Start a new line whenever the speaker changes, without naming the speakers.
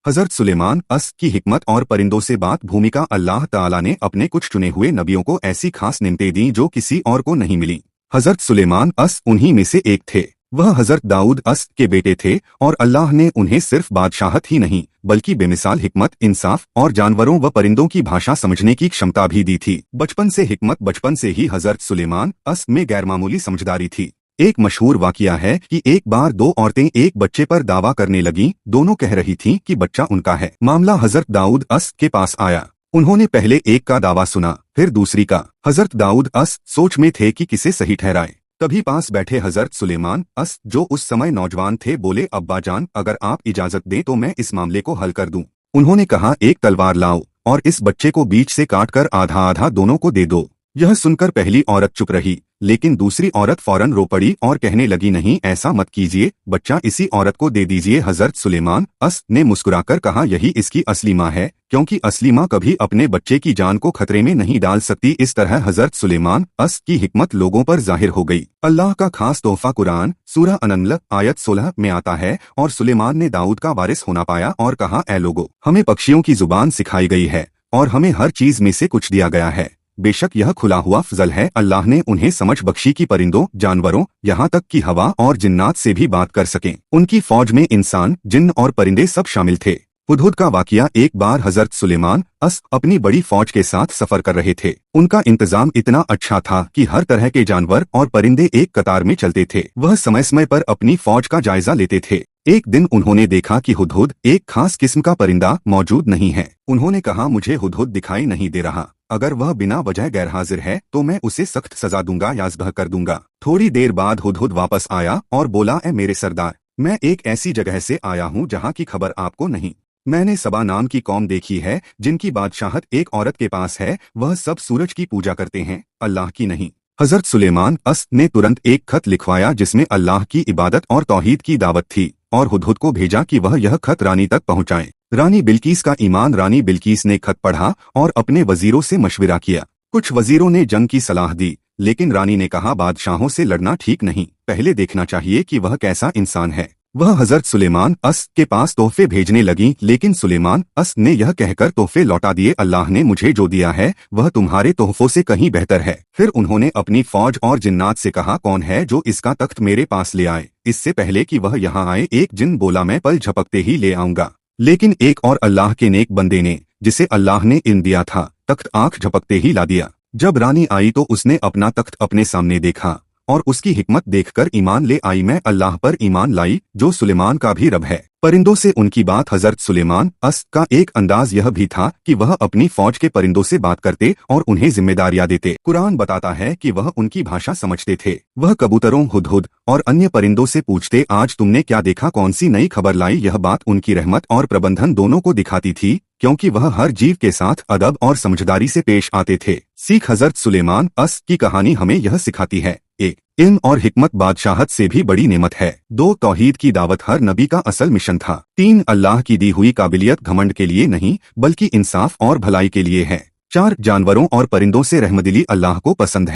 हज़रत सुलेमान अस की हिकमत और परिंदों से बात भूमिका। अल्लाह ताला ने अपने कुछ चुने हुए नबियों को ऐसी खास निमतें दी जो किसी और को नहीं मिली। हज़रत सुलेमान अस उन्हीं में से एक थे। वह हज़रत दाऊद अस के बेटे थे और अल्लाह ने उन्हें सिर्फ बादशाहत ही नहीं बल्कि बेमिसाल हिकमत, इंसाफ और जानवरों व परिंदों की भाषा समझने की क्षमता भी दी थी। बचपन से ही हज़रत सुलेमान अस में गैरमामूली समझदारी थी। एक मशहूर वाकया है कि एक बार दो औरतें एक बच्चे पर दावा करने लगीं। दोनों कह रही थीं कि बच्चा उनका है। मामला हज़रत दाऊद अस के पास आया। उन्होंने पहले एक का दावा सुना, फिर दूसरी का। हज़रत दाऊद अस सोच में थे कि किसे सही ठहराए। तभी पास बैठे हज़रत सुलेमान अस, जो उस समय नौजवान थे, बोले, अब्बा जान, अगर आप इजाजत दें तो मैं इस मामले को हल कर दूं। उन्होंने कहा, एक तलवार लाओ और इस बच्चे को बीच से काट कर आधा आधा दोनों को दे दो। यह सुनकर पहली औरत चुप रही, लेकिन दूसरी औरत फौरन रो पड़ी और कहने लगी, नहीं, ऐसा मत कीजिए, बच्चा इसी औरत को दे दीजिए। हज़रत सुलेमान अस ने मुस्कुराकर कहा, यही इसकी असली माँ है, क्योंकि असली माँ कभी अपने बच्चे की जान को खतरे में नहीं डाल सकती। इस तरह हज़रत सुलेमान अस की हिकमत लोगों पर जाहिर हो गई। अल्लाह का खास तोहफा कुरान सूरह अन-नम्ल आयत 16 में आता है, और सुलेमान ने दाऊद का वारिस होना पाया और कहा, ऐ लोगो, हमें पक्षियों की जुबान सिखाई गई है और हमें हर चीज में से कुछ दिया गया है। बेशक यह खुला हुआ फजल है। अल्लाह ने उन्हें समझ बख्शी कि परिंदों, जानवरों, यहाँ तक कि हवा और जिन्नात से भी बात कर सकें। उनकी फौज में इंसान, जिन्न और परिंदे सब शामिल थे। हुदहुद का वाकया। एक बार हज़रत सुलेमान अस अपनी बड़ी फौज के साथ सफर कर रहे थे। उनका इंतजाम इतना अच्छा था कि हर तरह के जानवर और परिंदे एक कतार में चलते थे। वह समय समय पर अपनी फौज का जायजा लेते थे। एक दिन उन्होंने देखा कि हुदहुद, एक खास किस्म का परिंदा, मौजूद नहीं है। उन्होंने कहा, मुझे हुदहुद दिखाई नहीं दे रहा। अगर वह बिना वजह गैरहाजिर है तो मैं उसे सख्त सजा दूंगा या ज़ब्ह कर दूंगा। थोड़ी देर बाद हुदहुद वापस आया और बोला, ए मेरे सरदार, मैं एक ऐसी जगह से आया हूँ जहाँ की खबर आपको नहीं। मैंने सबा नाम की कौम देखी है, जिनकी बादशाहत एक औरत के पास है। वह सब सूरज की पूजा करते हैं, अल्लाह की नहीं। हज़रत सुलेमान अस ने तुरंत एक खत लिखवाया जिसमें अल्लाह की इबादत और तौहीद की दावत थी, और हुदहुद को भेजा कि वह यह खत रानी तक पहुंचाएं। रानी बिल्कीस का ईमान। रानी बिल्कीस ने खत पढ़ा और अपने वजीरों से मशविरा किया। कुछ वजीरों ने जंग की सलाह दी, लेकिन रानी ने कहा, बादशाहों से लड़ना ठीक नहीं, पहले देखना चाहिए कि वह कैसा इंसान है। वह हज़रत सुलेमान अस के पास तोहफे भेजने लगी, लेकिन सुलेमान अस ने यह कहकर तोहफे लौटा दिए, अल्लाह ने मुझे जो दिया है वह तुम्हारे तोहफों से कहीं बेहतर है। फिर उन्होंने अपनी फौज और जिन्नात से कहा, कौन है जो इसका तख्त मेरे पास ले आए। इससे पहले कि वह यहाँ आए, एक जिन बोला, मैं पल झपकते ही ले आऊंगा। लेकिन एक और अल्लाह के नेक बंदे ने, जिसे अल्लाह ने इल्म दिया था, तख्त आंख झपकते ही ला दिया। जब रानी आई तो उसने अपना तख्त अपने सामने देखा और उसकी हिकमत देखकर ईमान ले आई। मैं अल्लाह पर ईमान लाई जो सुलेमान का भी रब है। परिंदों से उनकी बात। हज़रत सुलेमान अस का एक अंदाज यह भी था कि वह अपनी फौज के परिंदों से बात करते और उन्हें जिम्मेदारियां देते। कुरान बताता है कि वह उनकी भाषा समझते थे। वह कबूतरों, हुदहुद और अन्य परिंदों से पूछते, आज तुमने क्या देखा, कौन सी नई खबर लाई। यह बात उनकी रहमत और प्रबंधन दोनों को दिखाती थी, क्योंकि वह हर जीव के साथ अदब और समझदारी से पेश आते थे। सीख। हज़रत सुलेमान अस की कहानी हमें यह सिखाती है, एक, इल्म और हिकमत बादशाहत से भी बड़ी नेमत है। 2, तौहीद की दावत हर नबी का असल मिशन था। 3, अल्लाह की दी हुई काबिलियत घमंड के लिए नहीं बल्कि इंसाफ और भलाई के लिए है। 4, जानवरों और परिंदों से रहमदिली अल्लाह को पसंद है।